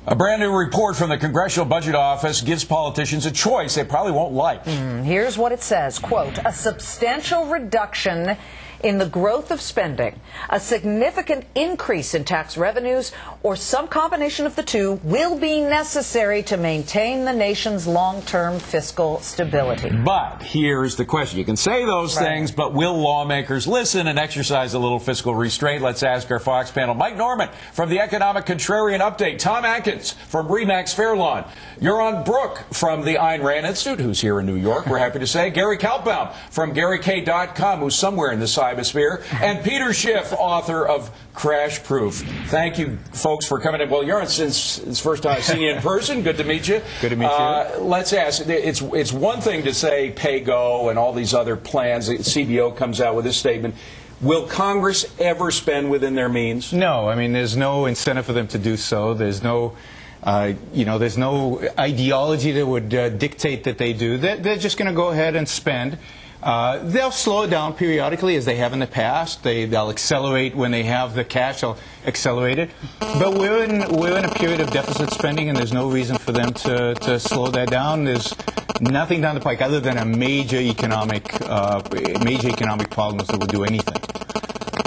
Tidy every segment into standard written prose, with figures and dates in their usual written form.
A brand new report from the Congressional Budget Office gives politicians a choice they probably won't like. Here's what it says, quote, a substantial reduction in the growth of spending, a significant increase in tax revenues, or some combination of the two will be necessary to maintain the nation's long-term fiscal stability. But here's the question. You can say those things, but will lawmakers listen and exercise a little fiscal restraint? Let's ask our Fox panel. Mike Norman from the Economic Contrarian Update. Tom Atkins from Remax Fairlawn. Euron Brook from the Ayn Rand Institute, who's here in New York, we're happy to say. Gary Kaltbaum from GaryK.com, who's somewhere in the cybersphere. And Peter Schiff, author of Crash Proof. Thank you, folks, for coming in. Well, Euron, since it's the first time I've seen you in person, good to meet you. Good to meet you. Let's ask, it's one thing to say pay-go and all these other plans. The CBO comes out with this statement. Will Congress ever spend within their means? No. I mean, there's no incentive for them to do so. There's no, there's no ideology that would dictate that they do. They're just going to go ahead and spend. They'll slow it down periodically, as they have in the past. They'll accelerate when they have the cash. They'll accelerate it. But we're in a period of deficit spending, and there's no reason for them to slow that down. There's nothing down the pike other than a major economic problems that would do anything.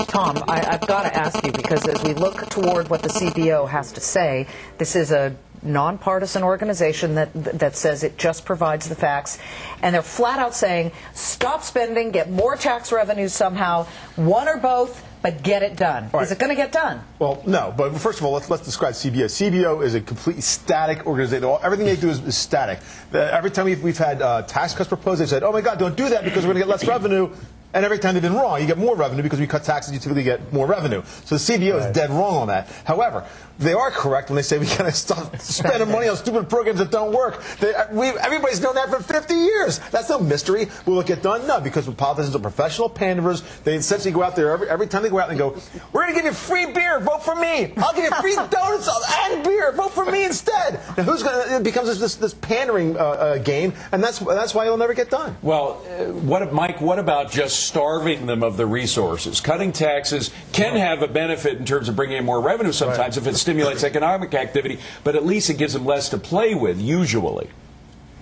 Tom, I've got to ask you, because as we look toward what the CBO has to say, this is a nonpartisan organization that says it just provides the facts, and they're flat out saying stop spending, get more tax revenues somehow, one or both, but get it done. Right. Is it going to get done? Well, no. But first of all, let's describe CBO. CBO is a completely static organization. Everything they do is static. Every time we've had tax cuts proposed, they've said, oh my God, don't do that because we're going to get less revenue. And every time they've been wrong, you get more revenue because we cut taxes, you typically get more revenue. So the CBO is dead wrong on that. However, they are correct when they say we got to stop spending money on stupid programs that don't work. Everybody's known that for 50 years. That's no mystery. Will it get done? No, because politicians are professional panderers. They essentially go out there every time they go out and go, we're going to give you free beer, vote for me. I'll give you free donuts and beer, vote for me instead. Now who's going to? It becomes this pandering game, and that's why it'll never get done. Well, Mike? What about just starving them of the resources? Cutting taxes can have a benefit in terms of bringing in more revenue sometimes if it stimulates economic activity, but at least it gives them less to play with, usually.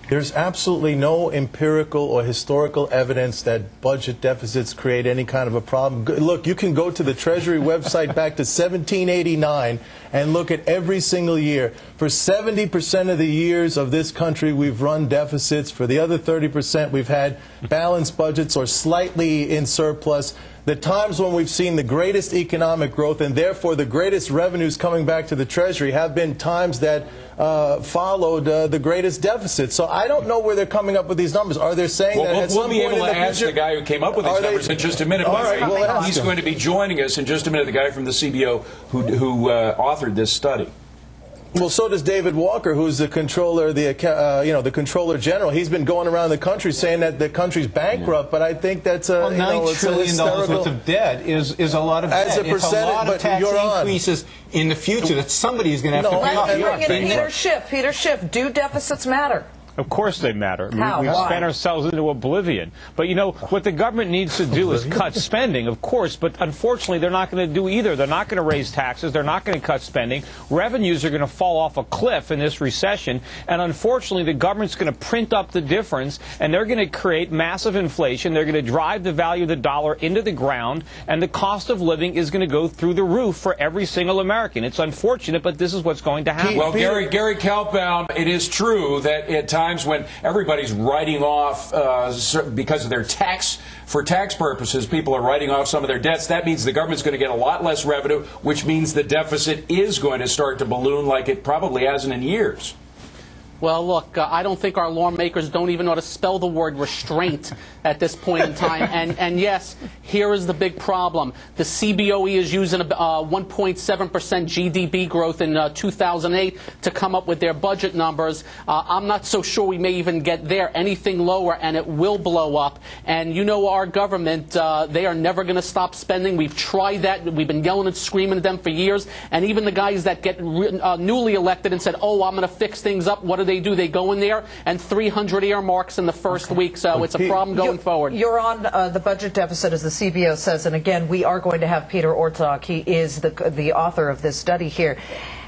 There's absolutely no empirical or historical evidence that budget deficits create any kind of a problem. Look, you can go to the Treasury website back to 1789 and look at every single year. For 70% of the years of this country, we've run deficits. For the other 30%, we've had balanced budgets or slightly in surplus. The times when we've seen the greatest economic growth and therefore the greatest revenues coming back to the Treasury have been times that followed the greatest deficit. So I don't know where they're coming up with these numbers. Are they saying that at some point in the future? We'll be able to ask the guy who came up with these numbers in just a minute. All right, we'll ask He's going to be joining us in just a minute, the guy from the CBO who authored this study. Well, so does David Walker, who's the controller, the controller general. He's been going around the country saying that the country's bankrupt, but I think that's a $9 trillion worth of debt is a lot of debt. As a percentage, it's a lot of tax on. increases in the future that somebody's going to have to pay off. Let's bring in Peter Schiff. Peter Schiff, do deficits matter? Of course they matter. How? We've Why? spent ourselves into oblivion. But, you know, what the government needs to do is cut spending, of course, but unfortunately they're not going to do either. They're not going to raise taxes. They're not going to cut spending. Revenues are going to fall off a cliff in this recession, and unfortunately the government's going to print up the difference, and they're going to create massive inflation. They're going to drive the value of the dollar into the ground, and the cost of living is going to go through the roof for every single American. It's unfortunate, but this is what's going to happen. Well, Gary Kaltbaum, it is true that at times when everybody's writing off because of their tax purposes, people are writing off some of their debts. That means the government's going to get a lot less revenue, which means the deficit is going to start to balloon like it probably hasn't in years. Well, look, I don't think our lawmakers don't even know how to spell the word restraint at this point in time. And yes, here is the big problem. The CBOE is using a 1.7% GDP growth in 2008 to come up with their budget numbers. I'm not so sure we may even get there. Anything lower, and it will blow up. And you know our government, they are never going to stop spending. We've tried that. We've been yelling and screaming at them for years. And even the guys that get newly elected and said, oh, I'm going to fix things up, what do? They go in there and 300 earmarks in the first week, so it's a problem going forward. You're on the budget deficit, as the CBO says, and again, we are going to have Peter Orszag. He is the author of this study here.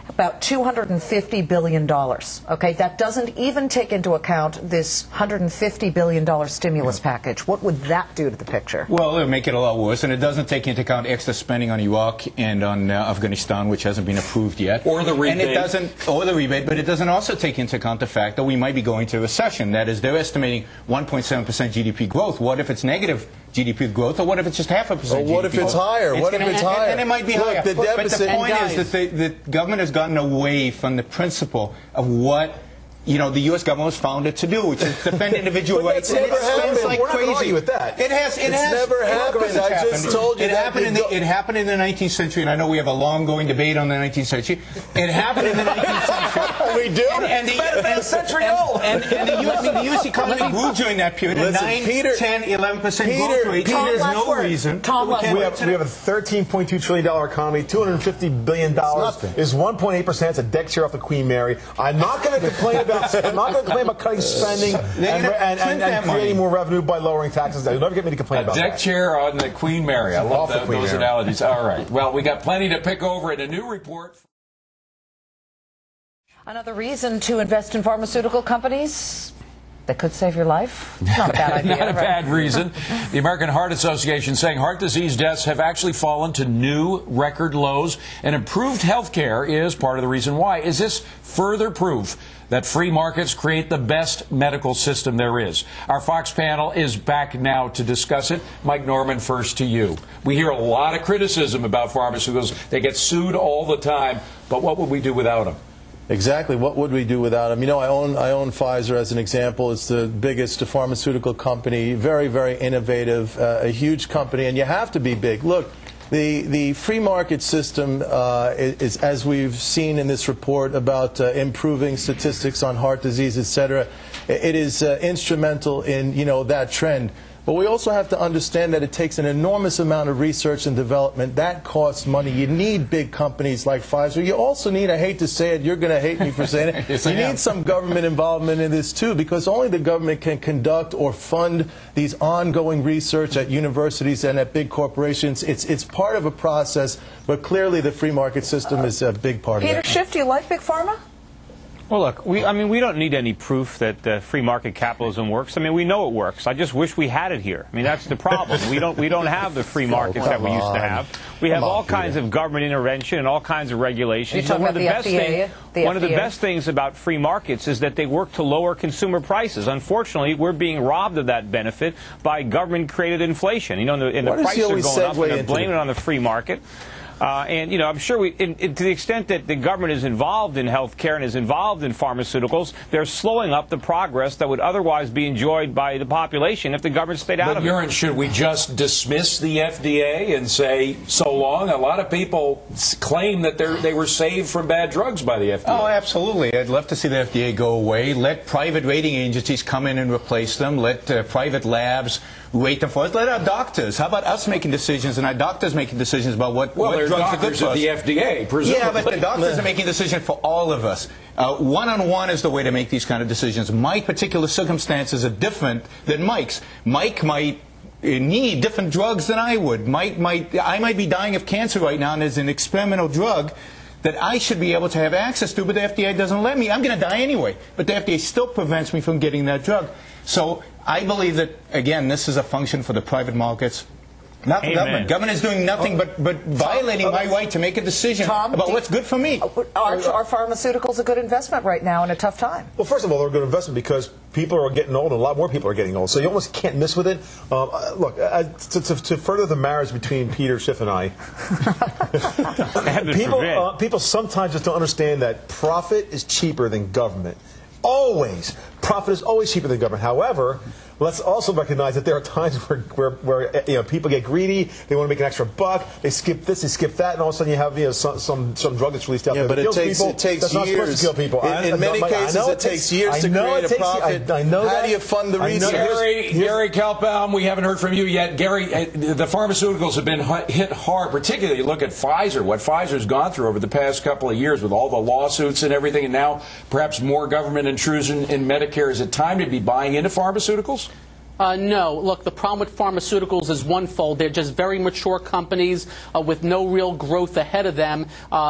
about $250 billion. Okay, that doesn't even take into account this $150 billion stimulus package. What would that do to the picture? Well, it would make it a lot worse, and it doesn't take into account extra spending on Iraq and on Afghanistan, which hasn't been approved yet. Or the rebate. And it doesn't, or the rebate, but it doesn't also take into account the fact that we might be going to a recession. That is, they're estimating 1.7% GDP growth. What if it's negative GDP growth, or what if it's just 0.5% Or what if it's higher? What if it's higher? And it might be Look, higher. the But deficit, the point is that the government has gotten away from the principle of what the U.S. government was founded to do, which is defend individual But rights. that's And it never spends happened. like We're not gonna crazy. argue with that. It has. It's never happened. I just told you it that happened. It happened in the 19th century, and I know we have a long-going debate on the 19th century. It happened in the 19th century. We do. And the U.S. economy grew during that period. Listen, 9, Peter, 10, 11% growth rate. Tom, There's last no word. reason. Tom, last We word. have a $13.2 trillion economy, $250 billion is 1.8%. It's a deck chair off the Queen Mary. I'm not going to complain about. I'm not going to complain about cutting spending and creating more revenue by lowering taxes. You'll never get me to complain about Deck that. chair on the Queen Mary. I love Off the Queen those Mary. analogies. All right. Well, we got plenty to pick over in a new report. Another reason to invest in pharmaceutical companies that could save your life? It's not a bad idea. Not a right? bad reason. The American Heart Association saying heart disease deaths have actually fallen to new record lows, and improved health care is part of the reason why. Is this further proof that free markets create the best medical system there is? Our Fox panel is back now to discuss it. Mike Norman, first to you. We hear a lot of criticism about pharmaceuticals. They get sued all the time, but what would we do without them? Exactly. What would we do without them? I own Pfizer as an example. It's the biggest pharmaceutical company, very, very innovative, a huge company, and you have to be big. Look, the free market system is, as we've seen in this report about improving statistics on heart disease, etc. It is instrumental in that trend. But we also have to understand that it takes an enormous amount of research and development. That costs money. You need big companies like Pfizer. You also need, I hate to say it, you're going to hate me for saying it, Yes, you I am. need some government involvement in this too, because only the government can conduct or fund these ongoing research at universities and at big corporations. It's part of a process, but clearly the free market system is a big part of Peter it. Schiff, do you like Big Pharma? Well, look, we don't need any proof that free market capitalism works. I mean, we know it works. I just wish we had it here. I mean, that's the problem. We don't have the free markets that we used to have. We have all kinds of government intervention and all kinds of regulations. You're talking One about the FDA? One of the best things about free markets is that they work to lower consumer prices. Unfortunately, we're being robbed of that benefit by government-created inflation. And the Why does he prices are always going up, segue and they're into blaming the- it on the free market. And I'm sure to the extent that the government is involved in health care and is involved in pharmaceuticals, they're slowing up the progress that would otherwise be enjoyed by the population if the government stayed out But of it. should we just dismiss the FDA and say so long? A lot of people claim that they were saved from bad drugs by the FDA. Oh, absolutely. I'd love to see the FDA go away. Let private rating agencies come in and replace them. Let private labs rate them for us. Let our doctors. How about us making decisions and our doctors making decisions about what drugs are good doctors for of us? the FDA, presumably. Yeah, but the doctors are making decisions for all of us. One-on-one is the way to make these kind of decisions. My particular circumstances are different than Mike's. Mike might need different drugs than I would. I might be dying of cancer right now, and there's an experimental drug that I should be able to have access to, but the FDA doesn't let me. I'm going to die anyway, but the FDA still prevents me from getting that drug. So I believe that, again, this is a function for the private markets, not the government. Government is doing nothing but violating my right to make a decision about what's good for me. Are pharmaceuticals a good investment right now in a tough time? Well, first of all, they're a good investment because people are getting old, and a lot more people are getting old. So you almost can't miss with it. Look, to further the marriage between Peter Schiff and I, people sometimes just don't understand that profit is cheaper than government. Always. Profit is always cheaper than government. However, let's also recognize that there are times where people get greedy. They want to make an extra buck. They skip this, they skip that, and all of a sudden you have some drug that's released out there but that kills people. it takes that's not years. supposed to kill people. In many cases, it takes years to create a profit. I know How that. do you fund the research? Gary Kelbaum, we haven't heard from you yet. Gary, the pharmaceuticals have been hit hard, particularly look at Pfizer, what Pfizer's gone through over the past couple of years with all the lawsuits and everything, and now perhaps more government intrusion in Medicare. Is it time to be buying into pharmaceuticals? No. Look, the problem with pharmaceuticals is onefold. They're just very mature companies with no real growth ahead of them.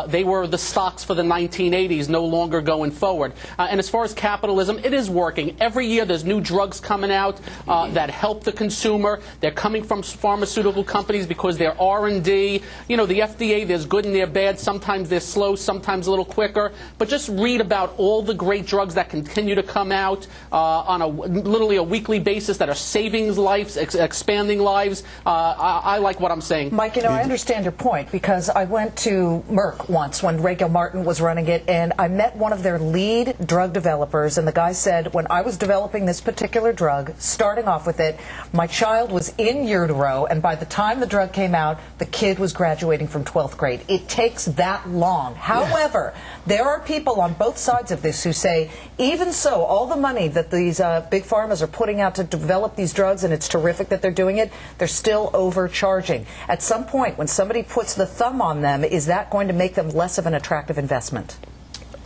They were the stocks for the 1980s, no longer going forward. And as far as capitalism, it is working. Every year there's new drugs coming out that help the consumer. They're coming from pharmaceutical companies because they're R&D. You know, the FDA, there's good and they're bad. Sometimes they're slow, sometimes a little quicker. But just read about all the great drugs that continue to come out on literally a weekly basis that are saving lives, expanding lives. I like what I'm saying. Mike, you know, I understand your point because I went to Merck once when Ray Gilmartin was running it, and I met one of their lead drug developers, and the guy said, when I was developing this particular drug, starting off with it, my child was in utero, and by the time the drug came out, the kid was graduating from 12th grade. It takes that long. However, there are people on both sides of this who say, even so, all the money that these big pharmas are putting out to develop these drugs, and it's terrific that they're doing it, they're still overcharging. At some point, when somebody puts the thumb on them, is that going to make them less of an attractive investment?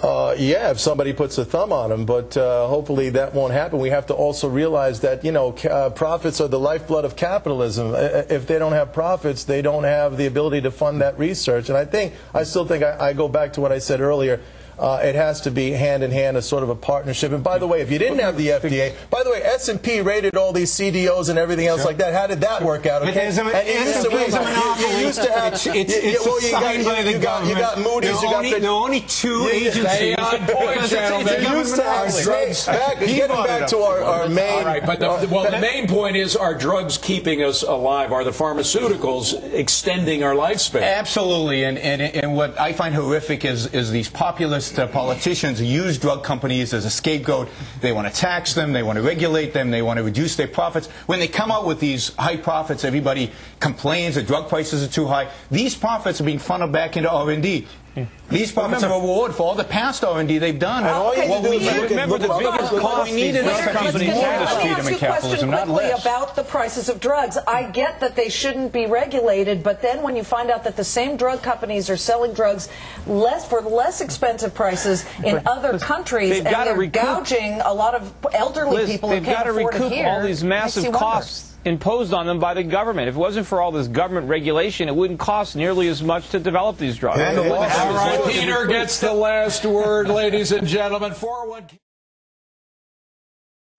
Yeah, if somebody puts a thumb on them, but hopefully that won't happen. We have to also realize that, you know, profits are the lifeblood of capitalism. If they don't have profits, they don't have the ability to fund that research. And I still think I go back to what I said earlier. It has to be hand in hand, a sort of a partnership. And by the way, if you didn't have the FDA, by the way, S&P rated all these CDOs and everything else like that. How did that work out? Okay, you used to have. It's signed by the government. You got Moody's. There are only two agencies. Getting back to our main. All right, but the main point is: are drugs keeping us alive? Are the pharmaceuticals extending our lifespan? Absolutely, and what I find horrific is these populist politicians use drug companies as a scapegoat. They want to tax them, they want to regulate them, they want to reduce their profits. When they come out with these high profits, everybody complains that drug prices are too high. These profits are being funneled back into R&D. These profits are a reward for all the past R&D they've done. And all you have to do is remember the biggest cost we need in this country is more freedom and capitalism, not less. About the prices of drugs. I get that they shouldn't be regulated, but then when you find out that the same drug companies are selling drugs for less expensive prices in other countries, and they're gouging a lot of elderly people who can't afford it here. They've got to recoup all these massive costs imposed on them by the government. If it wasn't for all this government regulation, it wouldn't cost nearly as much to develop these drugs. All right, Peter gets the last word, ladies and gentlemen. 401.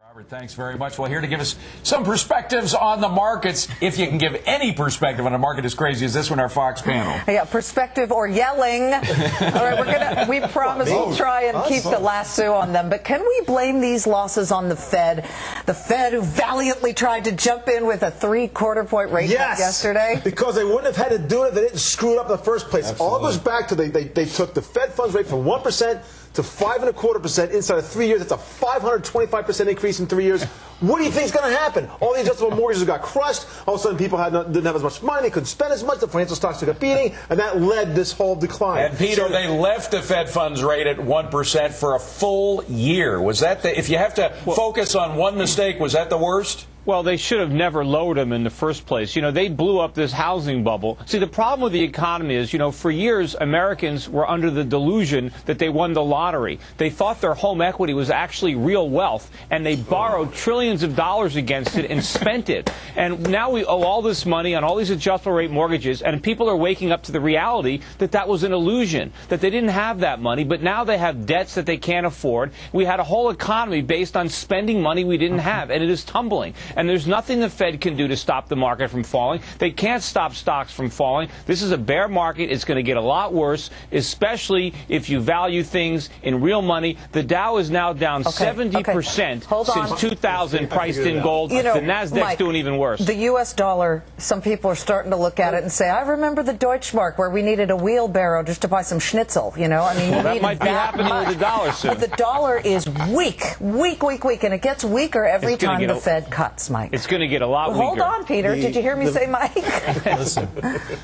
Robert, thanks very much. Well, here to give us some perspectives on the markets, if you can give any perspective on a market as crazy as this one, our Fox panel. Yeah, perspective or yelling. All right, we promise we'll try and keep the lasso on them. But can we blame these losses on the Fed? The Fed who valiantly tried to jump in with a 3/4 point rate cut yesterday? Because they wouldn't have had to do it. They didn't screw it up in the first place. Absolutely. All goes back to they took the Fed funds rate from 1% to 5.25% inside of 3 years. That's a 525% increase in 3 years. What do you think is going to happen? All the adjustable mortgages got crushed. All of a sudden, people didn't have as much money, couldn't spend as much. The financial stocks took a beating, and that led this whole decline. And Peter, they left the Fed funds rate at 1% for a full year. Was that if you have to focus on one mistake, was that the worst? Well, they should have never lowered them in the first place. You know, they blew up this housing bubble. See, the problem with the economy is, you know, for years, Americans were under the delusion that they won the lottery. They thought their home equity was actually real wealth, and they borrowed trillions of dollars against it and spent it. And now we owe all this money on all these adjustable rate mortgages, and people are waking up to the reality that that was an illusion, that they didn't have that money, but now they have debts that they can't afford. We had a whole economy based on spending money we didn't have, and it is tumbling. And there's nothing the Fed can do to stop the market from falling. They can't stop stocks from falling. This is a bear market. It's going to get a lot worse, especially if you value things in real money. The Dow is now down 70% since 2000, priced in gold. You know, the Nasdaq's Mike, doing even worse. The U.S. dollar, some people are starting to look at it and say, I remember the Deutschmark where we needed a wheelbarrow just to buy some schnitzel, you know? I mean, well, that might be happening with the dollar soon. But the dollar is weak, and it gets weaker every time the Fed cuts, Mike. It's going to get a lot weaker. Hold on, Peter. Did you hear me say Mike? Listen,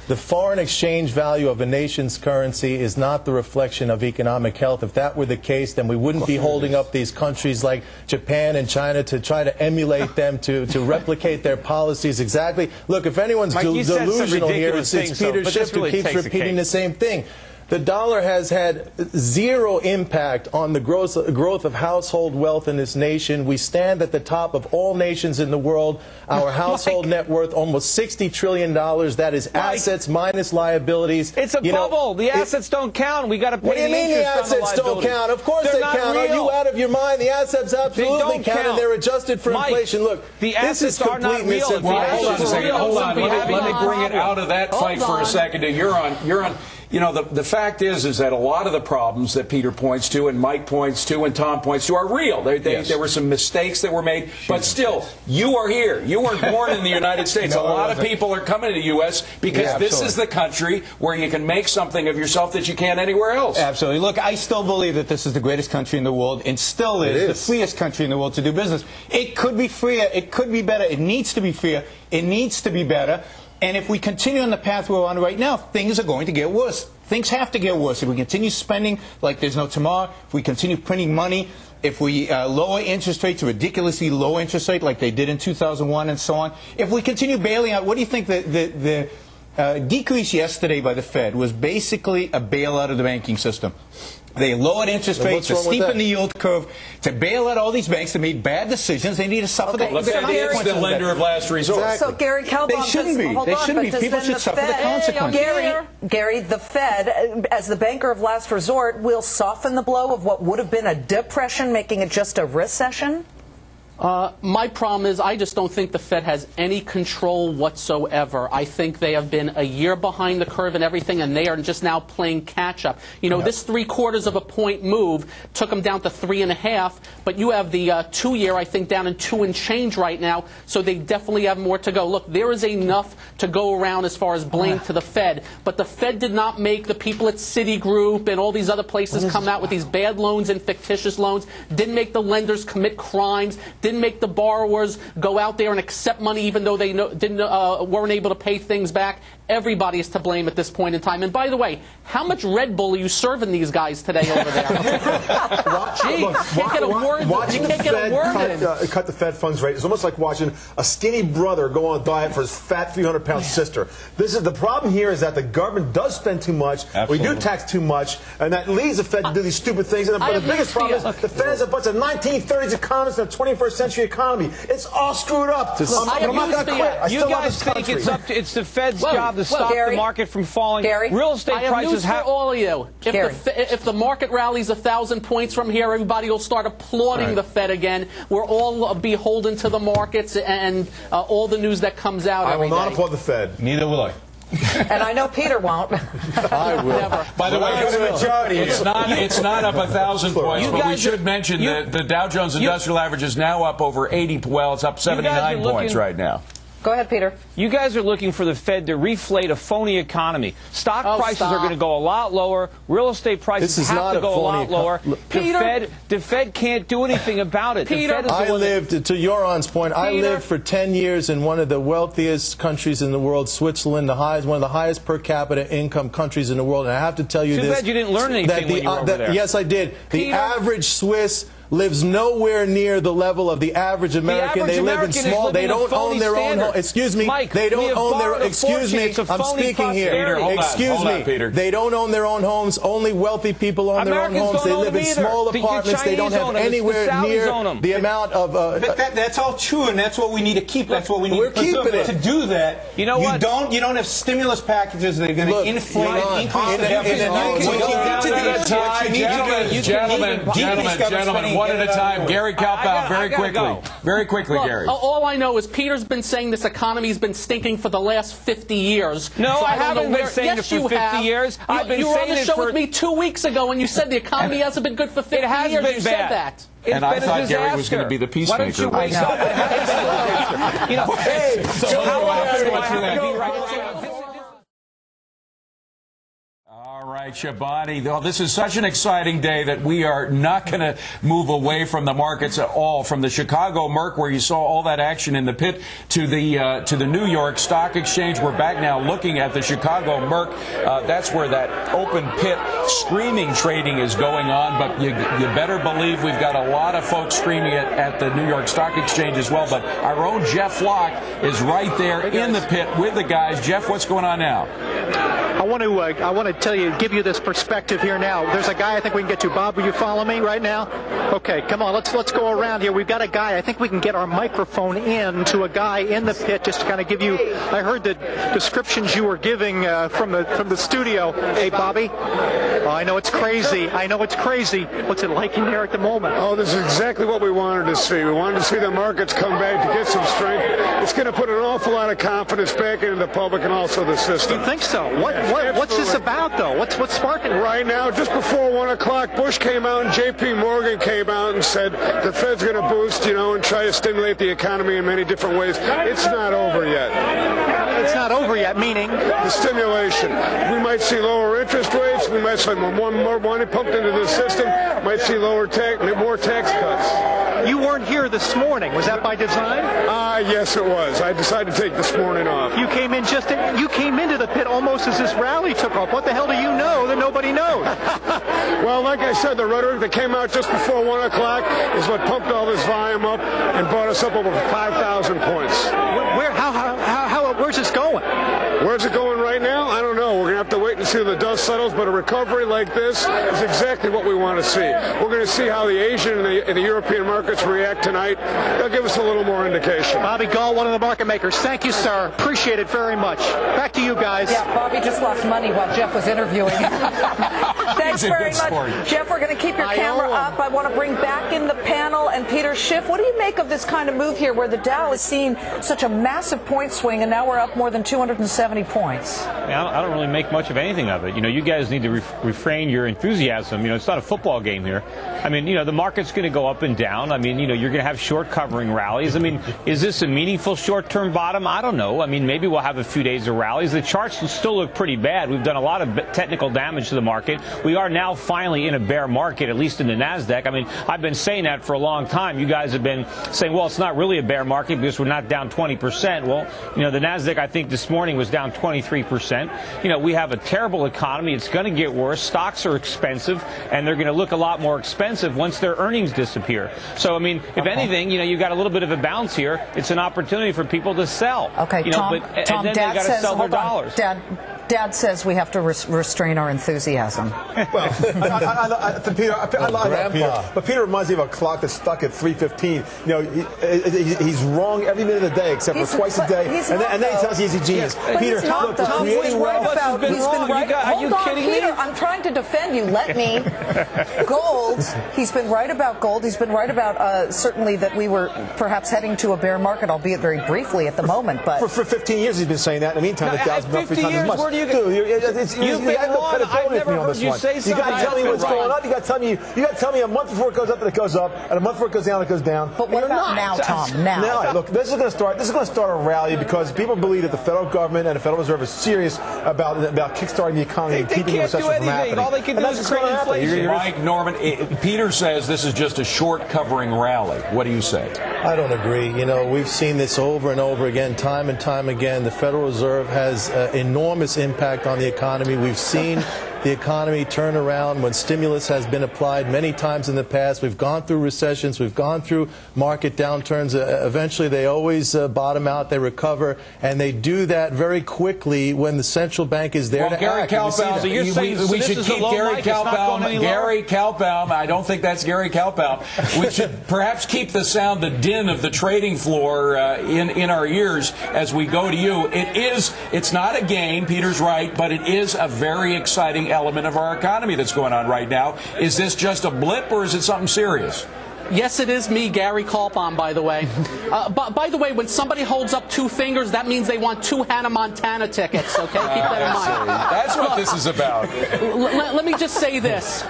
the foreign exchange value of a nation's currency is not the reflection of economic health. If that were the case, then we wouldn't be holding up these countries like Japan and China to try to emulate them, to replicate their policies exactly. Look, if anyone's delusional here, it's Peter Schiff who keeps repeating the same thing. The dollar has had zero impact on the growth of household wealth in this nation. We stand at the top of all nations in the world. Our household net worth almost $60 trillion. That is assets minus liabilities. It's a bubble. The assets don't count. We got to pay. What do you mean the assets don't count? Of course they count. Are you out of your mind? The assets absolutely count, and they're adjusted for inflation. Look, the assets are not real. Hold on. Let me bring it out of that fight for a second. You're on. You know, the fact is that a lot of the problems that Peter points to and Mike points to and Tom points to are real. There were some mistakes that were made, but still, you are here. You weren't born in the United States. No, a lot of people are coming to the U.S. because this is the country where you can make something of yourself that you can't anywhere else. Absolutely. Look, I still believe that this is the greatest country in the world and still is the freest country in the world to do business. It could be freer. It could be better. It needs to be freer. It needs to be better. And if we continue on the path we're on right now, things are going to get worse. Things have to get worse. If we continue spending like there's no tomorrow, if we continue printing money, if we lower interest rates, a ridiculously low interest rate like they did in 2001 and so on, if we continue bailing out, what do you think the decrease yesterday by the Fed was basically a bailout of the banking system? They lowered interest rates to steepen the yield curve to bail out all these banks that made bad decisions. They need to suffer the consequences. The lender of last resort. So, Gary Kelbaum, they shouldn't be. They shouldn't be. People should suffer the consequences. Gary, the Fed, as the banker of last resort, will soften the blow of what would have been a depression, making it just a recession? My problem is I just don't think the Fed has any control whatsoever. I think they have been a year behind the curve and everything, and they are just now playing catch-up. You know, this 3/4 of a point move took them down to 3.5, but you have the 2-year, I think, down in 2 and change right now, so they definitely have more to go. Look, there is enough to go around as far as blame to the Fed, but the Fed did not make the people at Citigroup and all these other places come out with these bad loans and fictitious loans, didn't make the lenders commit crimes, didn't make the borrowers go out there and accept money even though they weren't able to pay things back. Everybody is to blame at this point in time. And by the way, how much Red Bull are you serving these guys today over there? Gee, you can't get a word. Watching the Fed cut the Fed funds rate is almost like watching a skinny brother go on a diet for his fat 300-pound sister. The problem here is that the government does spend too much. We do tax too much, and that leads the Fed to do these stupid things. And the biggest problem is the Fed is a bunch of 1930s economists in a 21st century economy. It's all screwed up. I'm not going to quit. You guys think it's the Fed's job to stop the market from falling? Real estate I have prices news for all of you. If the market rallies 1,000 points from here, everybody will start applauding the Fed again. We're all beholden to the markets and all the news that comes out every day. I will not applaud the Fed. Neither will I. And I know Peter won't. I will. Never. By the way, it's not up 1,000 points, but we should mention that the Dow Jones Industrial Average is now up over 80. Well, it's up 79 points right now. Go ahead, Peter. You guys are looking for the Fed to reflate a phony economy. Stock prices are going to go a lot lower. Real estate prices have to go a lot lower. The Fed can't do anything about it. Peter, I lived, to Joran's point, I lived for 10 years in one of the wealthiest countries in the world, Switzerland, one of the highest per capita income countries in the world. And I have to tell you Too bad you didn't learn anything when you were over there. Yes, I did. The average Swiss lives nowhere near the level of the average American. They live in small. They don't own their own home. Excuse me. They don't own their. Excuse me. I'm speaking here. Excuse me. They don't own their own homes. Only wealthy people own their own homes. They live in small apartments. They don't have anywhere near the amount of. But that's all true, and that's what we need to keep. That's what we need to keep it. To do that, you know what? You don't have stimulus packages that are going to inflate and increase the deficit. Gentlemen, one at a time. Gary Kelbaum, very quickly, Gary. All I know is Peter's been saying this economy's been stinking for the last 50 years. No, I haven't been saying it for 50 years. You were on the show with me 2 weeks ago and you said the economy hasn't been good for 50 years. It has been bad. You said that. And I thought Gary was going to be the peacemaker. Why don't you wake up? Hey, so how often do I have to be right? All right, Shabani. Well, this is such an exciting day that we are not going to move away from the markets at all. From the Chicago Merc, where you saw all that action in the pit, to the New York Stock Exchange. We're back now looking at the Chicago Merc. That's where that open pit screaming trading is going on. But you better believe we've got a lot of folks screaming at the New York Stock Exchange as well. But our own Jeff Locke is right there in the pit with the guys. Jeff, what's going on now? I want to tell you, give you this perspective here now. There's a guy I think we can get to. Bob, will you follow me right now? Okay, come on, let's go around here. We've got a guy. I think we can get our microphone in to a guy in the pit just to kind of give you. I heard the descriptions you were giving from the studio. Hey, Bobby. Oh, I know it's crazy. I know it's crazy. What's it like in there at the moment? Oh, this is exactly what we wanted to see. We wanted to see the markets come back to get some strength. It's going to put an awful lot of confidence back into the public and also the system. You think so? What's this about, though? What's sparking it? Right now, just before 1 o'clock, Bush came out and J.P. Morgan came out and said the Fed's going to boost, and try to stimulate the economy in many different ways. It's not over yet. It's not over yet, meaning? The stimulation. We might see lower interest rates. We might see more money pumped into the system. Might see more tax cuts. You weren't here this morning. Was that by design? Yes, it was. I decided to take this morning off. You came into the pit almost as this rally took off. What the hell do you know that nobody knows? Well, like I said, the rhetoric that came out just before 1 o'clock is what pumped all this volume up and brought us up over 5,000 points. Where's this going? Where's it going right now? I don't know. We're going to have to wait and see the dust settles, but a recovery like this is exactly what we want to see. We're going to see how the Asian and the European markets react tonight. They'll give us a little more indication. Bobby Gall, one of the market makers. Thank you, sir. Appreciate it very much. Back to you guys. Yeah, Bobby just lost money while Jeff was interviewing him. Thanks very much. Jeff, we're going to keep your camera up. I want to bring back in the panel and Peter Schiff. What do you make of this kind of move here where the Dow has seen such a massive point swing and now we're up more than 270 points? I don't really make much of anything of it. You guys need to refrain your enthusiasm. It's not a football game here. The market's going to go up and down. You're going to have short covering rallies. Is this a meaningful short-term bottom? I don't know. Maybe we'll have a few days of rallies. The charts still look pretty bad. We've done a lot of technical damage to the market. We are now finally in a bear market, at least in the NASDAQ. I've been saying that for a long time. You guys have been saying, well, it's not really a bear market because we're not down 20%. Well, the NASDAQ, I think, this morning was down 23%. We have a terrible economy. It's going to get worse. Stocks are expensive, and they're going to look a lot more expensive once their earnings disappear. So, if anything, you've got a little bit of a bounce here. It's an opportunity for people to sell. Okay, Tom, and then they got to sell their dollars. Dad says we have to restrain our enthusiasm. Well, Peter, I love Peter. But Peter reminds me of a clock that's stuck at 3:15. He's wrong every minute of the day except for twice a day. And then he tells you he's a genius. Yes, Peter, look, Tom, he's right about. He's been right. Are you kidding me? I'm trying to defend you. Let me. Gold. He's been right about gold. He's been right about certainly that we were perhaps heading to a bear market, albeit very briefly at the moment. But for 15 years he's been saying that. In the meantime, the Dow's been up 3 times as much. You've been wrong. I've never heard you say something. You got to tell me what's going up. You got to tell me a month before it goes up that it goes up, and a month before it goes down it goes down. But what about now, Tom? Now, look, this is going to start a rally because people believe that the federal government and the Federal Reserve is serious about kickstarting the economy and keeping the recession from happening. All they can do is create inflation. Mike Norman, Peter says this is just a short covering rally. What do you say? I don't agree. We've seen this over and over again, time and time again. The Federal Reserve has enormous impact on the economy. We've seen the economy turn around when stimulus has been applied many times in the past. We've gone through recessions. We've gone through market downturns. Eventually, they always bottom out. They recover, and they do that very quickly when the central bank is there to Gary act. Kalbaum, So you're saying we should keep Gary Kalbaum. Gary Kalbaum. I don't think that's Gary Kalbaum. We should perhaps keep the sound, the din of the trading floor in our ears as we go to you. It's not a game. Peter's right, but it is a very exciting element of our economy that's going on right now. Is this just a blip or is it something serious? Yes, it is me, Gary Kalbaum, by the way. By the way, when somebody holds up 2 fingers, that means they want 2 Hannah Montana tickets, okay? Keep that in mind. That's what this is about. Let me just say this.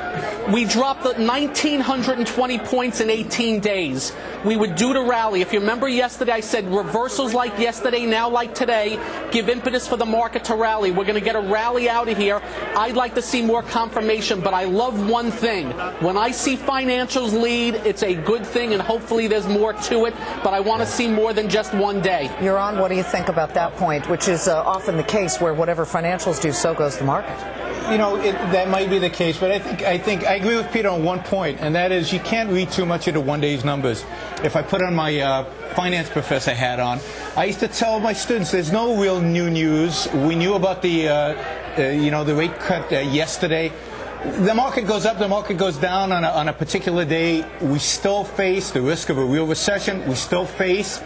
We dropped 1,920 points in 18 days. We would do the rally. If you remember yesterday, I said reversals like yesterday, now like today, give impetus for the market to rally. We're going to get a rally out of here. I'd like to see more confirmation, but I love one thing. When I see financials lead, it's a good thing, and hopefully there's more to it, but I want to see more than just one day. Yaron, what do you think about that point, which is often the case where whatever financials do, so goes the market? That might be the case, but I think I agree with Peter on one point, and that is you can't read too much into one day's numbers. If I put on my finance professor hat on, I used to tell my students there's no real new news. We knew about the the rate cut yesterday. The market goes up, the market goes down on a particular day. We still face the risk of a real recession. We still face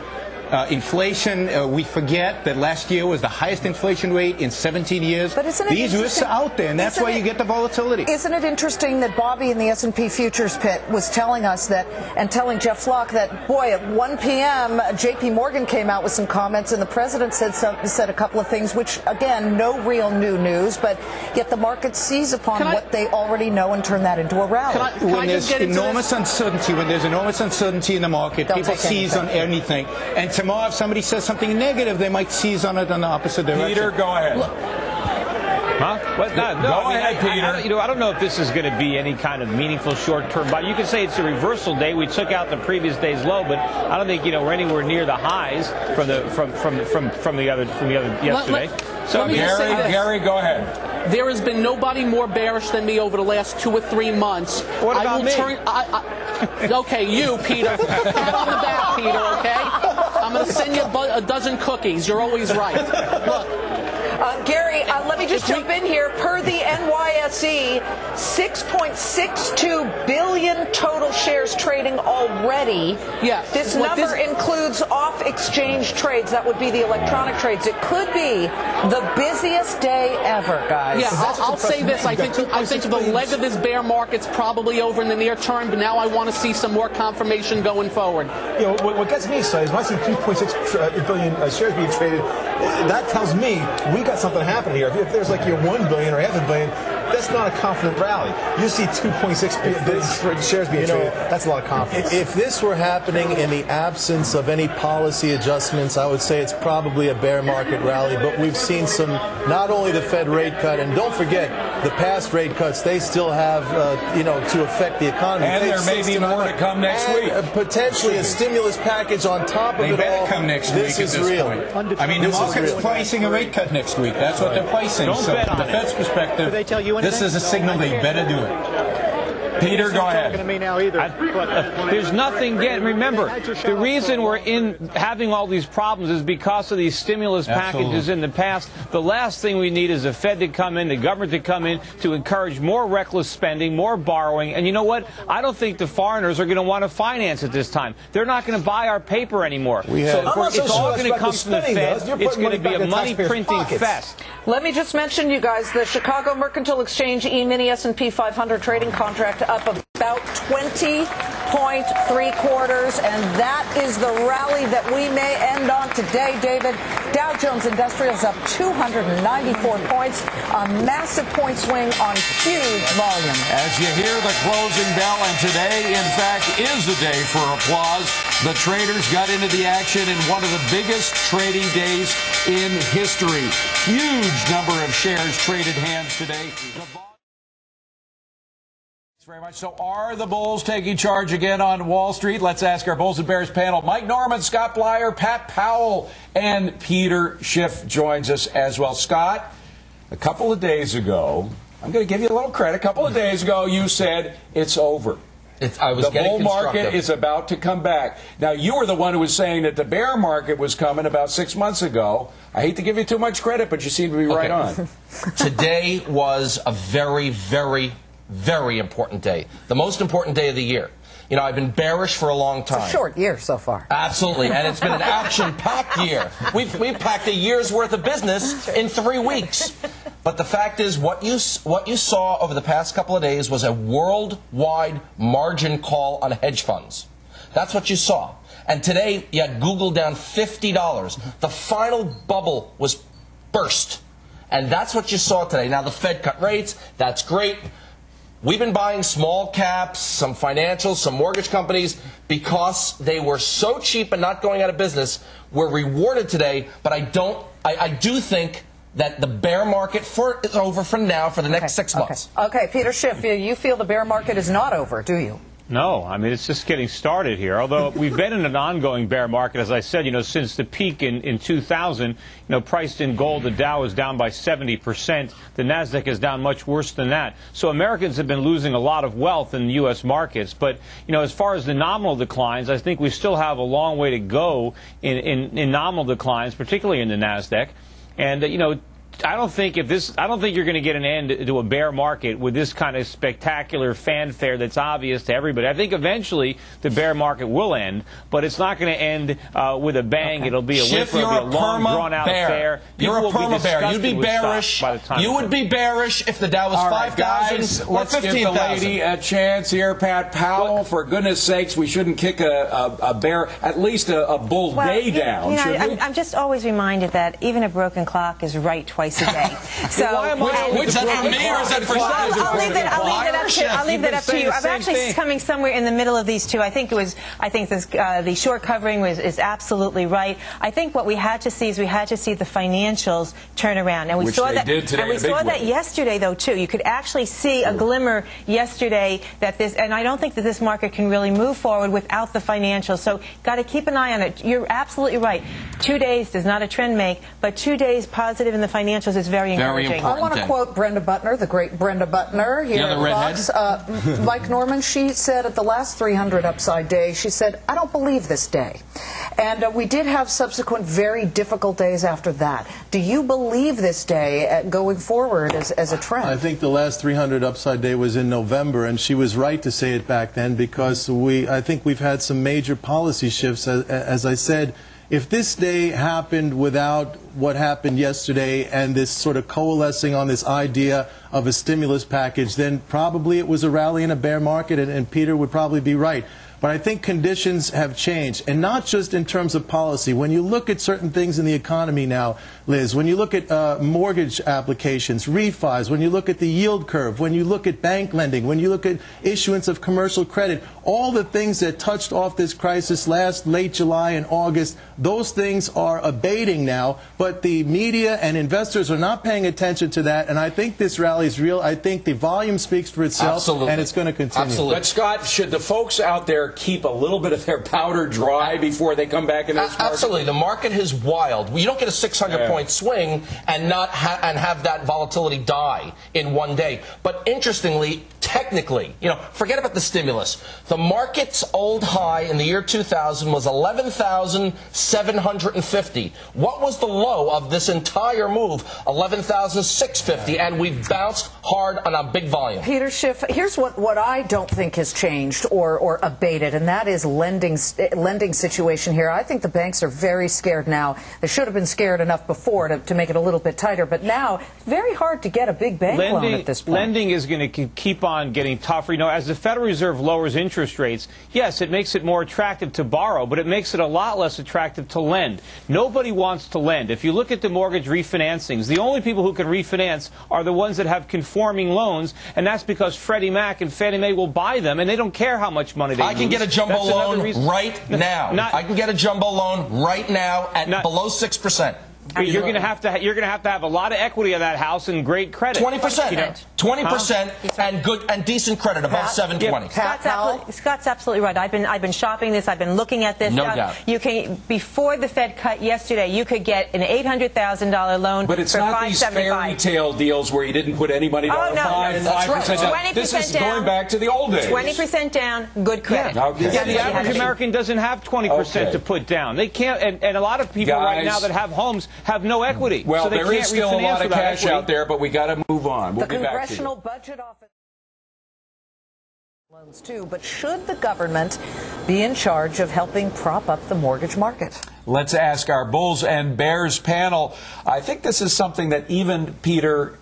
inflation. We forget that last year was the highest inflation rate in 17 years. But isn't it These risks are out there, and that's why you get the volatility. Isn't it interesting that Bobby in the S&P futures pit was telling us that, and telling Jeff Flock that, boy, at 1 p.m., J.P. Morgan came out with some comments, and the president said a couple of things, which, again, no real new news, but yet the market sees upon what they already know and turn that into a rally. When there's enormous uncertainty in the market, people seize on anything. And tomorrow, if somebody says something negative, they might seize on it in the opposite direction. Peter, go ahead. Huh? What? No, go ahead, Peter. I don't know if this is going to be any kind of meaningful short-term buy. You can say it's a reversal day. We took out the previous day's low, but I don't think we're anywhere near the highs from the other yesterday. So Gary, go ahead. There has been nobody more bearish than me over the last 2 or 3 months. What about me? Okay, you, Peter. Pat on the back, Peter, okay? I'm going to send you a dozen cookies. You're always right. Look. Gary, let me just jump in here. Per the NYSE, 6.62 billion total shares trading already. Yes. This number includes off-exchange trades. That would be the electronic trades. It could be the busiest day ever, guys. Yeah, I'll say this. I think the leg of this bear market's probably over in the near term, but now I want to see some more confirmation going forward. You know, what gets me excited is when I see 2.6 billion shares being traded, that tells me we got something happening here. If there's like 1 billion or half a billion, that's not a confident rally. You see 2.6 billion shares being traded, that's a lot of confidence. If this were happening in the absence of any policy adjustments, I would say it's probably a bear market rally. But we've seen some, not only the Fed rate cut, and don't forget, the past rate cuts, they still have, to affect the economy. And there may be more to come next week. Potentially a stimulus package on top of it all. They better come next week. This is real. I mean, the market's pricing a rate cut next week. That's what they're pricing. Don't so bet from on the Fed's perspective, they tell you this is a signal they better do it. Peter, go ahead. To me now either. There's nothing yet. Remember, the reason we're having all these problems is because of these stimulus packages in the past. The last thing we need is the Fed to come in, the government to come in to encourage more reckless spending, more borrowing. And you know what? I don't think the foreigners are going to want to finance it this time. They're not going to buy our paper anymore. So it's all going to come from the Fed. It's going to be a money printing fest. Let me just mention, you guys, the Chicago Mercantile Exchange E-mini S&P 500 trading contract up about 20.75, and that is the rally that we may end on today, David. Dow Jones Industrials up 294 points, a massive point swing on huge volume. As you hear the closing bell, and today, in fact, is the day for applause. The traders got into the action in one of the biggest trading days in history. Huge number of shares traded hands today. Very much. So are the Bulls taking charge again on Wall Street? Let's ask our Bulls and Bears panel. Mike Norman, Scott Blyer, Pat Powell, and Peter Schiff joins us as well. Scott, a couple of days ago, I'm going to give you a little credit. A couple of days ago, you said it's over. The bull market is about to come back. Now, you were the one who was saying that the bear market was coming about 6 months ago. I hate to give you too much credit, but you seem to be right on. Today was a very, very, very important day. The most important day of the year. You know, I've been bearish for a long time. It's a short year so far. Absolutely, and it's been an action-packed year. We've packed a year's worth of business in 3 weeks. But the fact is, what you saw over the past couple of days was a worldwide margin call on hedge funds. That's what you saw. And today, you had Google down $50. The final bubble was burst. And that's what you saw today. Now, the Fed cut rates. That's great. We've been buying small caps, some financials, some mortgage companies because they were so cheap and not going out of business. We're rewarded today, but I do think that the bear market is over for now for the next 6 months. Okay, Peter Schiff, you feel the bear market is not over, do you? No, I mean, it's just getting started here. Although we've been in an ongoing bear market, as I said, since the peak in 2000, priced in gold, the Dow is down by 70%. The NASDAQ is down much worse than that. So Americans have been losing a lot of wealth in the U.S. markets. But, as far as the nominal declines, I think we still have a long way to go in nominal declines, particularly in the NASDAQ. And, I don't think you're going to get an end to a bear market with this kind of spectacular fanfare that's obvious to everybody. I think eventually the bear market will end, but it's not going to end with a bang. Okay. It'll be a Schiff, it'll be a long, drawn-out affair. You're a perma bear. You'd be bearish. You would be bearish if the Dow was 5,000 or 15,000. Let's give the lady a chance here, Pat Powell. For goodness sakes, we shouldn't kick a bear, at least a bull day down. I'm just always reminded that even a broken clock is right twice a day. So is that for me or is that for I'll leave that up to you. I'm actually coming somewhere in the middle of these two. I think the short covering is absolutely right. I think what we had to see is the financials turn around, and we saw that. And we saw that yesterday, though, too. You could actually see a glimmer yesterday that this, and I don't think that this market can really move forward without the financials. So, got to keep an eye on it. You're absolutely right. 2 days does not a trend make, but 2 days positive in the financials is very encouraging. I want to quote Brenda Butner, the great Brenda Butner here at Fox. Mike Norman, she said at the last 300 upside day, she said, "I don't believe this day." And we did have subsequent very difficult days after that. Do you believe this day going forward as a trend? I think the last 300 upside day was in November, and she was right to say it back then because I think we've had some major policy shifts. As I said, if this day happened without what happened yesterday and this sort of coalescing on this idea of a stimulus package, then probably it was a rally in a bear market, and Peter would probably be right. But I think conditions have changed, and not just in terms of policy. When you look at certain things in the economy now, Liz, when you look at mortgage applications, refis, when you look at the yield curve, when you look at bank lending, when you look at issuance of commercial credit, all the things that touched off this crisis late July and August, those things are abating now, but the media and investors are not paying attention to that, and I think this rally is real. I think the volume speaks for itself, and it's going to continue. Absolutely. But, Scott, should the folks out there keep a little bit of their powder dry before they come back in this market? Absolutely. The market is wild. You don't get a 600-point swing and have that volatility die in one day. But interestingly, technically, forget about the stimulus. The market's old high in the year 2000 was 11,750. What was the low of this entire move? 11,650, and we've bounced hard on a big volume. Peter Schiff, here's what I don't think has changed or abated, and that is lending situation here. I think the banks are very scared now. They should have been scared enough before to make it a little bit tighter, but now it's very hard to get a big bank loan at this point. Lending is going to keep on getting tougher. As the Federal Reserve lowers interest rates, yes, it makes it more attractive to borrow, but it makes it a lot less attractive to lend. Nobody wants to lend. If you look at the mortgage refinancings, the only people who can refinance are the ones that have conforming loans, and that's because Freddie Mac and Fannie Mae will buy them, and they don't care how much money they lose. I can get a jumbo loan right now. I can get a jumbo loan right now at below 6%. You're going to have to have a lot of equity in that house and great credit. 20%. 20% and good and decent credit above 720. Scott's absolutely right. I've been shopping this. I've been looking at this. No doubt. You can, before the Fed cut yesterday, you could get an $800,000 loan. But it's for not these fairy tale deals where you didn't put any money down. 5% down. This is going back to the old days. 20% down, good credit. Yeah, the average American doesn't have 20% to put down. They can't, and a lot of people right now that have homes have no equity. Well, so they there is still a lot of cash out there, but we got to move on. We'll be back to you. The Congressional Budget Office loans too, but should the government be in charge of helping prop up the mortgage market? Let's ask our Bulls and Bears panel. I think this is something that even Peter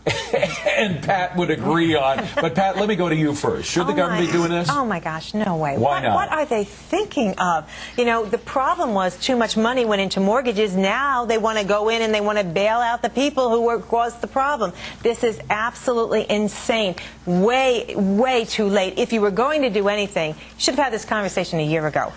and Pat would agree on. But, Pat, let me go to you first. Should the government be doing this? Oh, my gosh, no way. Why not? What are they thinking of? The problem was too much money went into mortgages. Now they want to go in and they want to bail out the people who caused the problem. This is absolutely insane. Way, way too late. If you were going to do anything, you should have had this conversation a year ago.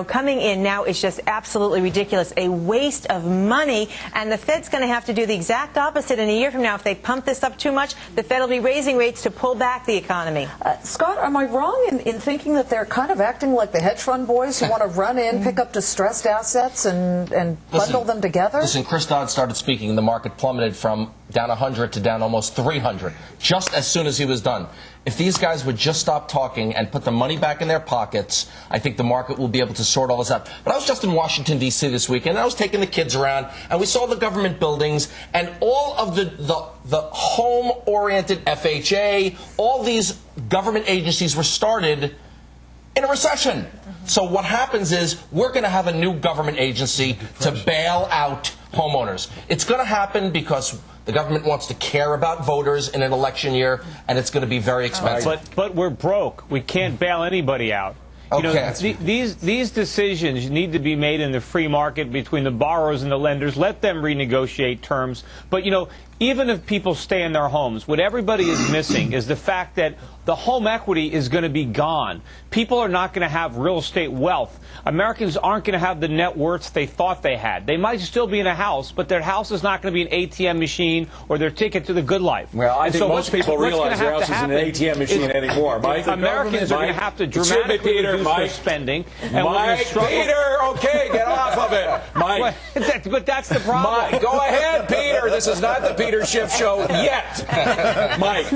Coming in now is just absolutely ridiculous. A waste of money, and the Fed's going to have to do the exact opposite in a year from now. If they pump this up too much, the Fed will be raising rates to pull back the economy. Scott, am I wrong in thinking that they're kind of acting like the hedge fund boys who want to run in, pick up distressed assets, and bundle them together? Listen, Chris Dodd started speaking, and the market plummeted from down 100 to down almost 300, just as soon as he was done. If these guys would just stop talking and put the money back in their pockets, I think the market will be able to sort all this out. But I was just in Washington, D.C. this weekend, and I was taking the kids around, and we saw the government buildings, and all of the home-oriented FHA, all these government agencies were started in a recession. So what happens is we're going to have a new government agency to bail out homeowners. It's going to happen because the government wants to care about voters in an election year, and it's going to be very expensive. But we're broke. We can't bail anybody out. You know, these decisions need to be made in the free market between the borrowers and the lenders. Let them renegotiate terms. But, you know, even if people stay in their homes, what everybody is missing is the fact that the home equity is going to be gone. People are not going to have real estate wealth. Americans aren't going to have the net worths they thought they had. They might still be in a house, but their house is not going to be an ATM machine or their ticket to the good life. Well, I think most people realize their house isn't an ATM machine anymore. Mike, Americans are going to have to dramatically reduce their spending. And Peter, okay, get off of it. Mike. But that's the problem. Mike, go ahead, Peter. This is not the Peter Schiff show yet. Mike.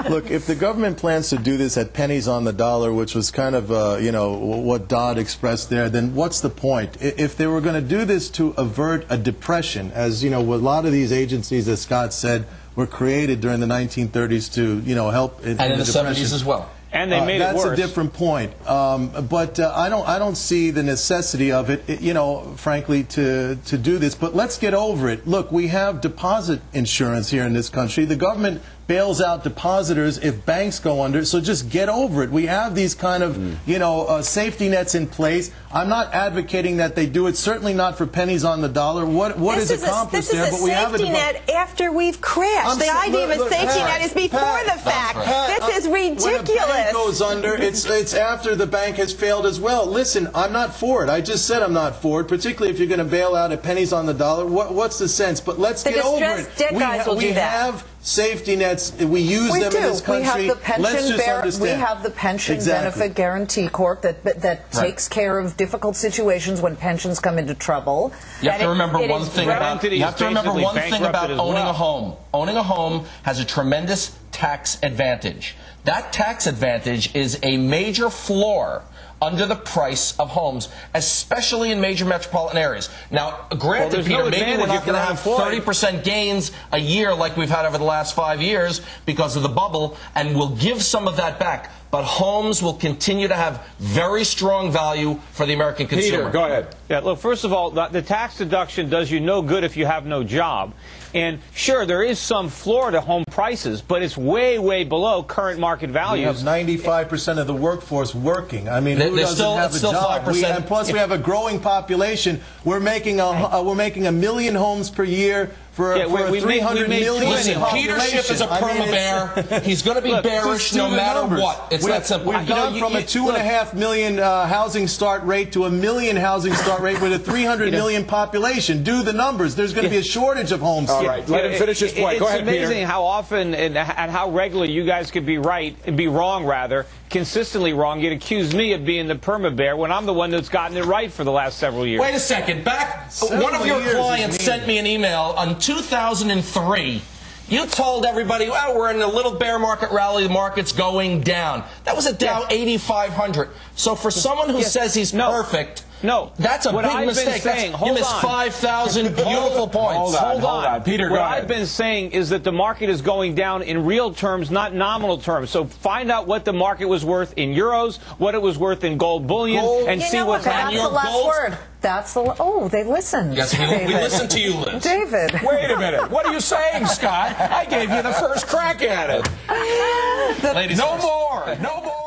Look, if the government plans to do this at pennies on the dollar, which was kind of, you know, what Dodd expressed there, then what's the point? If they were going to do this to avert a depression, as, you know, a lot of these agencies, as Scott said, were created during the 1930s to, you know, help in the depression. 70s as well. And they made it worse. That's a different point. But I don't see the necessity of it, you know, frankly, to do this. But let's get over it. Look, we have deposit insurance here in this country. The government bails out depositors if banks go under, so just get over it. We have these kind of, you know, safety nets in place. I'm not advocating that they do it, certainly not for pennies on the dollar. What is accomplished there? But we have a safety net after we've crashed. The idea of a safety net is before the fact. This is ridiculous. When a bank goes under, it's after the bank has failed as well. Listen, I'm not for it. I just said I'm not for it, particularly if you're going to bail out at pennies on the dollar. What's the sense? But let's get over it. Debt guys will do that. Have safety nets. We use them in this country. We have the pension benefit guarantee corp that takes care of difficult situations when pensions come into trouble. You have to remember one thing about owning a home. Owning a home has a tremendous tax advantage. That tax advantage is a major floor under the price of homes, especially in major metropolitan areas. Now, granted, Peter, maybe we're not going to have 30% gains a year like we've had over the last 5 years because of the bubble, and we'll give some of that back. But homes will continue to have very strong value for the American consumer. Peter, go ahead. Yeah, look, first of all, the tax deduction does you no good if you have no job. And sure, there is some floor to home prices, but it's way, way below current market values. We have 95% of the workforce working. I mean, who doesn't have a job? And plus, we have a growing population. We're making a million homes per year. For a 300 million Listen, Peter Schiff is a perma-bear. He's going to be bearish no matter what. It's that simple. We've gone from a 2.5 million housing start rate to a million housing start rate with a 300 million population. Do the numbers. There's going to be a shortage of homes. All right, let him finish his point. Go ahead, Peter. It's amazing how often and how regularly you guys could be right, and be wrong rather, consistently wrong. You'd accuse me of being the perma-bear when I'm the one that's gotten it right for the last several years. Wait a second. One of your clients sent me an email on 2003. You told everybody, well, we're in a little bear market rally, the market's going down. That was a Dow 8,500. So for someone who says he's perfect, that's a big mistake. You missed 5,000 beautiful points. Hold on. Peter, what I've been saying is that the market is going down in real terms, not nominal terms. So find out what the market was worth in euros, what it was worth in gold bullion, and see what's happening. That's the last word. That's the they listened. Yes, we listen to you, Liz. David. Wait a minute. What are you saying, Scott? I gave you the first crack at it. Ladies no first. more. No more.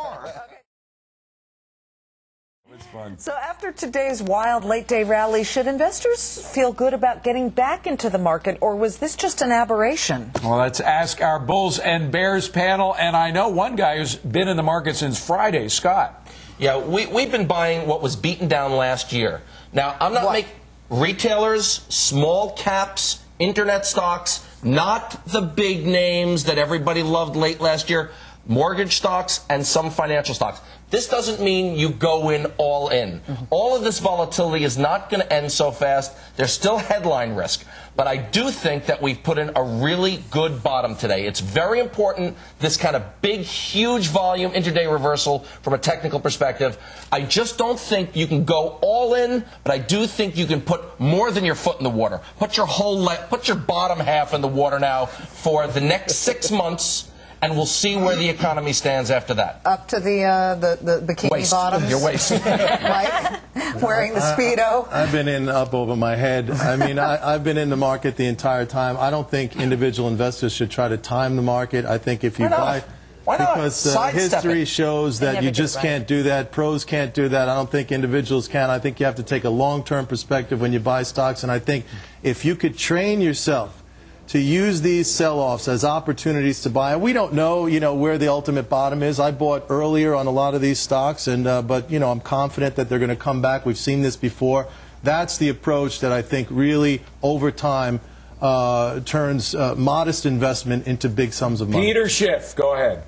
So after today's wild late-day rally, should investors feel good about getting back into the market, or was this just an aberration? Well, let's ask our Bulls and Bears panel, and I know one guy who's been in the market since Friday, Scott. Yeah, we've been buying what was beaten down last year. Now, I'm not making retailers, small caps, internet stocks, not the big names that everybody loved late last year. mortgage stocks and some financial stocks. This doesn't mean you go in all in. All of this volatility is not going to end so fast. There's still headline risk. But I do think that we've put in a really good bottom today. It's very important, this kind of big, huge volume intraday reversal from a technical perspective. I just don't think you can go all in, but I do think you can put more than your foot in the water. Put your bottom half in the water now for the next 6 months, and we'll see where the economy stands after that. Up to the bikini waist. bottoms? Your waist. Right? Wearing the Speedo? I've been in up over my head. I mean, I've been in the market the entire time. I don't think individual investors should try to time the market. I think if you buy... Why not? Because Sidestep history it. shows that you just can't do that. Pros can't do that. I don't think individuals can. I think you have to take a long-term perspective when you buy stocks. And I think if you could train yourself to use these sell-offs as opportunities to buy. We don't know, where the ultimate bottom is. I bought earlier on a lot of these stocks, but I'm confident that they're going to come back. We've seen this before. That's the approach that I think really, over time, turns modest investment into big sums of money. Peter Schiff, go ahead.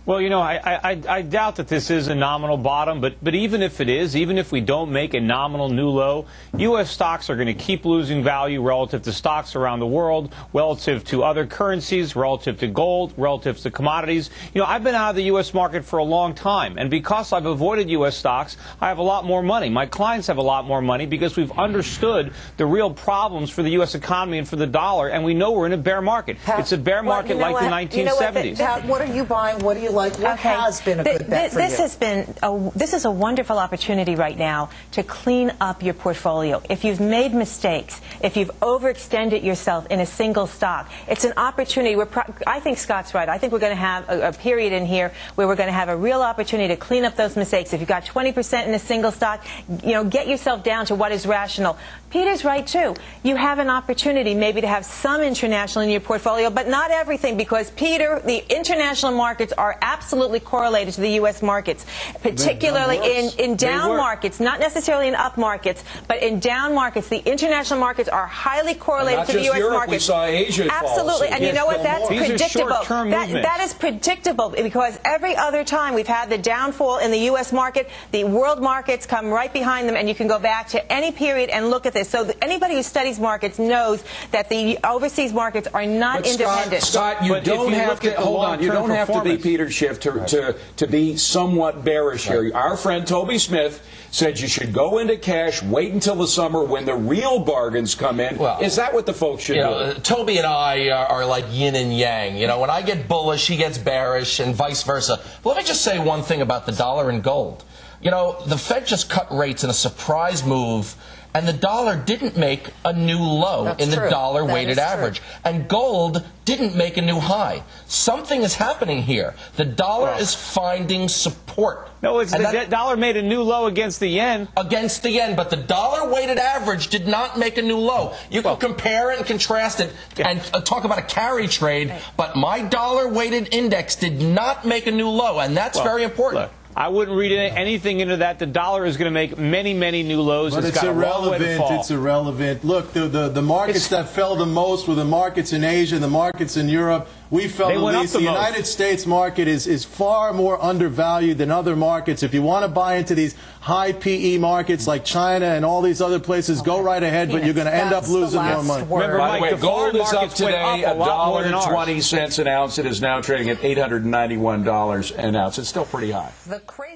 Well, I doubt that this is a nominal bottom, but even if it is, even if we don't make a nominal new low, U.S. stocks are going to keep losing value relative to stocks around the world, relative to other currencies, relative to gold, relative to commodities. I've been out of the U.S. market for a long time, and because I've avoided U.S. stocks, I have a lot more money. My clients have a lot more money because we've understood the real problems for the U.S. economy and for the dollar, and we know we're in a bear market. It's a bear market like the 1970s. Pat, what are you buying? What do you like? What has been a good bet for you? This is a wonderful opportunity right now to clean up your portfolio. If you've made mistakes, if you've overextended yourself in a single stock, it's an opportunity. I think Scott's right. I think we're going to have a period in here where we're going to have a real opportunity to clean up those mistakes. If you've got 20% in a single stock, get yourself down to what is rational. Peter's right, too. You have an opportunity maybe to have some international in your portfolio, but not everything, because, Peter, the international markets are absolutely correlated to the U.S. markets, particularly in down markets, not necessarily in up markets, but in down markets. The international markets are highly correlated to the U.S. markets. We saw Asia absolutely, fall, and you know what? That's predictable. That is predictable, because every other time we've had the downfall in the U.S. market, the world markets come right behind them, and you can go back to any period and look at this. So anybody who studies markets knows that the overseas markets are not independent. Scott, you don't have to hold on. You don't have to be Peter Schiff to be somewhat bearish here. Our friend Toby Smith said you should go into cash, wait until the summer when the real bargains come in. Well, is that what the folks should do? Toby and I are like yin and yang. When I get bullish, he gets bearish, and vice versa. But let me just say one thing about the dollar and gold. The Fed just cut rates in a surprise move, and the dollar didn't make a new low in the dollar-weighted average. And gold didn't make a new high. Something is happening here. The dollar is finding support. No, the dollar made a new low against the yen. Against the yen, but the dollar-weighted average did not make a new low. You can compare it and contrast it and talk about a carry trade, but my dollar-weighted index did not make a new low, and that's very important. Look, I wouldn't read anything into that. The dollar is going to make many, many new lows. But it's irrelevant. It's irrelevant. Look, the markets that fell the most were the markets in Asia, the markets in Europe. We fell the least. The United States market is far more undervalued than other markets. If you want to buy into these high PE markets like China and all these other places, go right ahead, but you're going to end up losing more money. Remember, by the way, gold is up today $1.20 an ounce. It is now trading at $891 an ounce. It's still pretty high. The crazy